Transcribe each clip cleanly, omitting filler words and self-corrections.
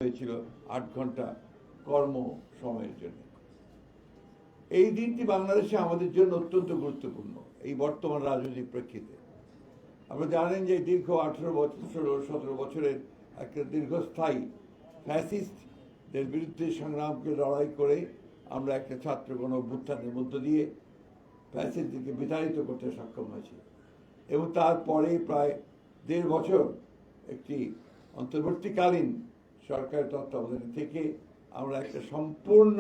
হয়েছিল ৮ ঘন্টা কর্ম সময়ের জন্য। এই দিনটি বাংলাদেশে আমাদের জন্য অত্যন্ত গুরুত্বপূর্ণ। এই বর্তমান রাজনৈতিক প্রেক্ষিতে আপনারা জানেন যে দীর্ঘ 18 বছর 17 বছরের একটা দীর্ঘস্থায়ী ফ্যাসিস্টদের বিরুদ্ধে সংগ্রামকে লড়াই করে আমরা একটা ছাত্র গণ অভ্যুত্থানের মধ্য দিয়ে ফ্যাসিস্টদেরকে বিতাড়িত করতে সক্ষম হয়েছি এবং তারপরে প্রায় 1.5 বছর একটি অন্তর্বর্তীকালীন সরকারের তত্ত্বাবধানে থেকে আমরা একটা সম্পূর্ণ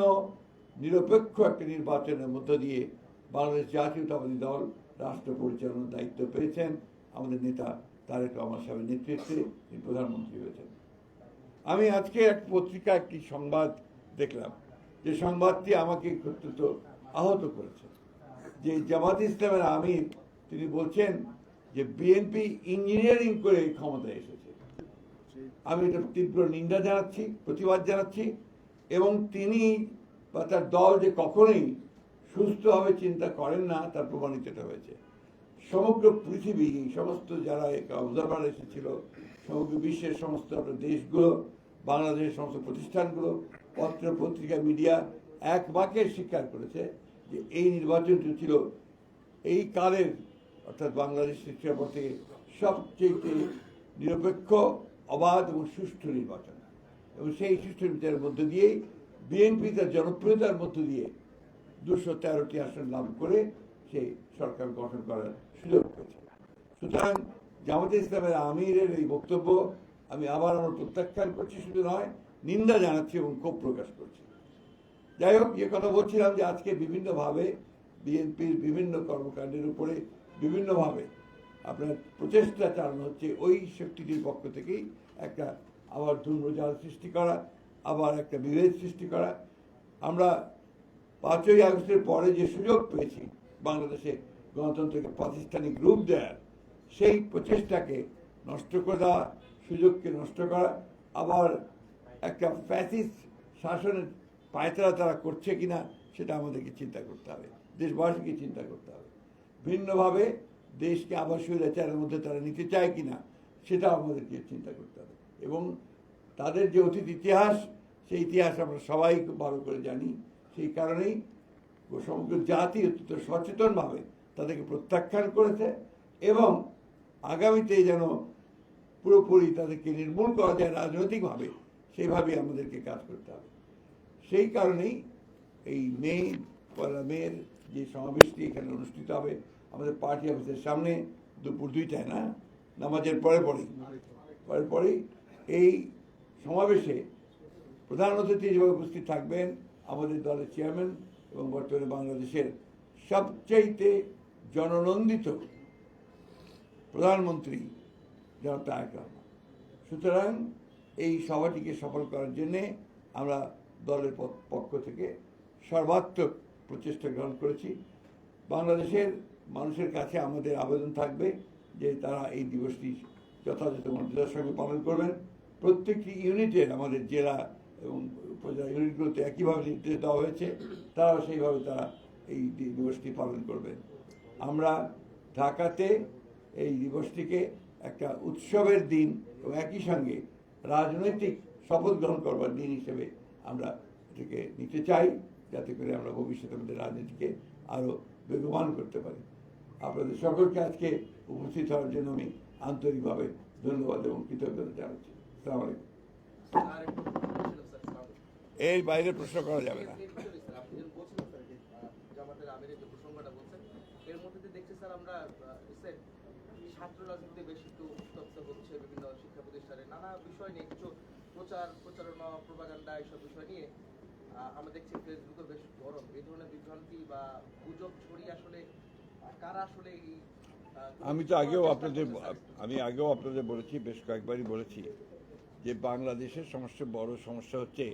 নিরপেক্ষ একটা নির্বাচনের মধ্য দিয়ে বাংলাদেশ জাতীয়তাবাদী দল রাষ্ট্র পরিচালনার দায়িত্ব পেয়েছেন আমাদের নেতা তারেক রহমান সাহেবের নেতৃত্বে তিনি প্রধানমন্ত্রী হয়েছেন। আমি আজকে এক পত্রিকা একটি সংবাদ দেখলাম, যে সংবাদটি আমাকে অত্যন্ত আহত করেছে। যে জামাত ইসলামের আমির তিনি বলছেন যে বিএনপি ইঞ্জিনিয়ারিং করে ক্ষমতায় এসেছে। আমি এটা তীব্র নিন্দা জানাচ্ছি, প্রতিবাদ জানাচ্ছি, এবং তিনি বা তার দল যে কখনোই সুস্থভাবে চিন্তা করেন না তার প্রমাণিত হয়েছে। সমগ্র পৃথিবী, সমস্ত যারা অবজারভার এসেছিল, সমগ্র বিশ্বের সমস্ত দেশগুলো, বাংলাদেশের সমস্ত প্রতিষ্ঠানগুলো, পত্র পত্রিকা, মিডিয়া এক বাক্যে স্বীকার করেছে যে এই নির্বাচনটি ছিল এই কালের অর্থাৎ বাংলাদেশের প্রেক্ষাপটে সবচেয়ে নিরপেক্ষ, অবাধ এবং সুষ্ঠু নির্বাচন। এবং সেই সুষ্ঠু নির্বাচনের মধ্য দিয়েই বিএনপি তার জনপ্রিয়তার মধ্য দিয়ে 213টি আসন লাভ করে সেই সরকার গঠন করার সুযোগ পেয়েছে। সুতরাং জামাতে ইসলামের আমিরের এই বক্তব্য আমি আবার আমার প্রত্যাখ্যান করছি, শুধু নয় নিন্দা জানাচ্ছি এবং ক্ষোভ প্রকাশ করছি। যাই হোক, যে কথা বলছিলাম যে আজকে বিভিন্নভাবে বিএনপির বিভিন্ন কর্মকাণ্ডের উপরে বিভিন্নভাবে আপনার প্রচেষ্টা চালানো হচ্ছে ওই শক্তিটির পক্ষ থেকেই একটা আবার ধূম্রজাল সৃষ্টি করা, আবার একটা বিভেদ সৃষ্টি করা। আমরা 5ই আগস্টের পরে যে সুযোগ পেয়েছি বাংলাদেশে গণতন্ত্রকে প্রাতিষ্ঠানিক রূপ দেওয়ার, সেই প্রচেষ্টাকে নষ্ট করে দেওয়া, সুযোগকে নষ্ট করা, আবার একটা ফ্যাসিস্ট শাসনের পায়তারা তারা করছে কিনা সেটা আমাদেরকে চিন্তা করতে হবে, দেশবাসীকে চিন্তা করতে হবে। ভিন্নভাবে দেশকে আবার স্বৈরাচারের মধ্যে তারা নিতে চায় কিনা সেটা আমাদেরকে চিন্তা করতে হবে। এবং তাদের যে অতীত ইতিহাস, সেই ইতিহাস আমরা সবাই খুব ভালো করে জানি। সেই কারণেই সমগ্র জাতি অত্যন্ত সচেতনভাবে তাদেরকে প্রত্যাখ্যান করেছে এবং আগামীতে যেন পুরোপুরি তাদেরকে নির্মূল করা যায় রাজনৈতিকভাবে, সেইভাবে আমাদেরকে কাজ করতে হবে। সেই কারণেই এই পয়লা মের যে সমাবেশটি এখানে অনুষ্ঠিত হবে আমাদের পার্টি অফিসের সামনে দুপুর 2টায়, না নামাজের পরেই এই সমাবেশে প্রধান অতিথি হিসেবে উপস্থিত থাকবেন আমাদের দলের চেয়ারম্যান এবং বর্তমানে বাংলাদেশের সবচাইতে জননন্দিত প্রধানমন্ত্রী জনাব তারেক রহমান। সুতরাং এই সভাটিকে সফল করার জন্যে আমরা দলের পক্ষ থেকে সর্বাত্মক প্রচেষ্টা গ্রহণ করেছি। বাংলাদেশের মানুষের কাছে আমাদের আবেদন থাকবে যে তারা এই দিবসটি যথাযথ মর্যাদার সঙ্গে পালন করবেন। প্রত্যেকটি ইউনিটের, আমাদের জেলা এবং উপজেলা ইউনিটগুলোতে একইভাবে নির্দেশ দেওয়া হয়েছে, তারাও সেইভাবে তারা এই দিবসটি পালন করবেন। আমরা ঢাকাতে এই দিবসটিকে একটা উৎসবের দিন এবং একই সঙ্গে রাজনৈতিক শপথ গ্রহণ করবার দিন হিসেবে আমরা এটাকে নিতে চাই, যাতে করে আমরা ভবিষ্যতে আমাদের রাজনীতিকে আরও বেগবান করতে পারি। আপনাদের সকলকে আজকে উপস্থিত হওয়ার জন্য আমি আন্তরিকভাবে ধন্যবাদ এবং কৃতজ্ঞতা জানাচ্ছি। আসসালামু আলাইকুম। এর বাইরে প্রশ্ন করা যাবে না। ছাত্র রাজনীতি বেশ একটু উত্তপ্ত হচ্ছে, বিভিন্ন শিক্ষা প্রতিষ্ঠানে নানা বিষয় নিয়ে কিছু প্রচারণা, প্রোপাগান্ডা, এইসব বিষয় নিয়ে আমরা দেখছি ফেসবুকে বেশ গরম। এই ধরনের বিভ্রান্তি বা গুজব ছড়িয়ে আসলে কারা আসলে এই আমি আগেও আপনাদের বলেছি, বেশ কয়েকবারই বলেছি যে বাংলাদেশের বড় সমস্যা হচ্ছে